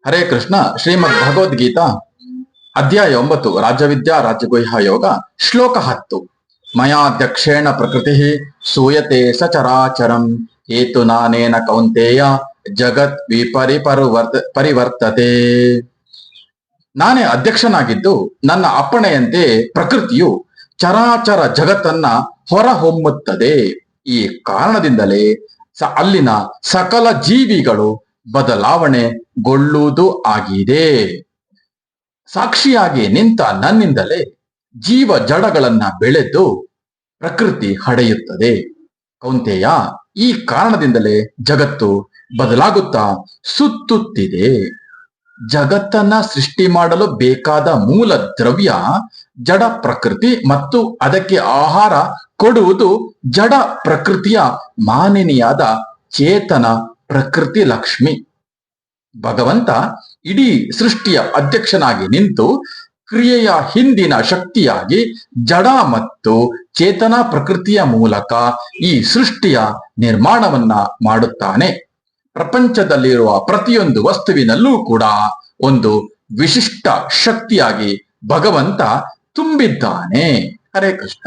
ಹರೇ ಕೃಷ್ಣ. ಶ್ರೀಮದ್ ಭಗವದ್ಗೀತಾ ಅಧ್ಯಾಯ 9 ರಾಜ್ಯವಿದ್ಯಾ ರಾಜ್ಯಗುಹ್ಯ ಯೋಗ ಶ್ಲೋಕ 10. ಮಯಾಧ್ಯಕ್ಷೇಣ ಪ್ರಕೃತಿ ಸೂಯತೆ ಸಚರಾಚರಂ ಹೇತು ನಾನೇನ ಕೌಂತೆಯ ಜಗತ್ ಪರಿವರ್ತತೆ. ನಾನೇ ಅಧ್ಯಕ್ಷನಾಗಿದ್ದು ನನ್ನ ಅಪ್ಪಣೆಯಂತೆ ಪ್ರಕೃತಿಯು ಚರಾಚರ ಜಗತ್ತನ್ನ ಹೊರಹೊಮ್ಮುತ್ತದೆ. ಈ ಕಾರಣದಿಂದಲೇ ಅಲ್ಲಿನ ಸಕಲ ಜೀವಿಗಳು ಬದಲಾವಣೆಗೊಳ್ಳುವುದು ಆಗಿದೆ. ಸಾಕ್ಷಿಯಾಗಿ ನಿಂತ ನನ್ನಿಂದಲೇ ಜೀವ ಜಡಗಳನ್ನ ಬೆಳೆದು ಪ್ರಕೃತಿ ಹಡೆಯುತ್ತದೆ. ಕೌಂತೆಯ, ಈ ಕಾರಣದಿಂದಲೇ ಜಗತ್ತು ಬದಲಾಗುತ್ತಾ ಸುತ್ತುತ್ತಿದೆ. ಜಗತ್ತನ್ನ ಸೃಷ್ಟಿ ಮಾಡಲು ಬೇಕಾದ ಮೂಲ ದ್ರವ್ಯ ಜಡ ಪ್ರಕೃತಿ ಮತ್ತು ಅದಕ್ಕೆ ಆಹಾರ ಕೊಡುವುದು ಜಡ ಪ್ರಕೃತಿಯ ಮಾನಿನಿಯಾದ ಚೇತನ ಪ್ರಕೃತಿ ಲಕ್ಷ್ಮಿ. ಭಗವಂತ ಇಡೀ ಸೃಷ್ಟಿಯ ಅಧ್ಯಕ್ಷನಾಗಿ ನಿಂತು ಕ್ರಿಯೆಯ ಹಿಂದಿನ ಶಕ್ತಿಯಾಗಿ ಜಡ ಮತ್ತು ಚೇತನ ಪ್ರಕೃತಿಯ ಮೂಲಕ ಈ ಸೃಷ್ಟಿಯ ನಿರ್ಮಾಣವನ್ನ ಮಾಡುತ್ತಾನೆ. ಪ್ರಪಂಚದಲ್ಲಿರುವ ಪ್ರತಿಯೊಂದು ವಸ್ತುವಿನಲ್ಲೂ ಕೂಡ ಒಂದು ವಿಶಿಷ್ಟ ಶಕ್ತಿಯಾಗಿ ಭಗವಂತ ತುಂಬಿದ್ದಾನೆ. ಹರೇ ಕೃಷ್ಣ.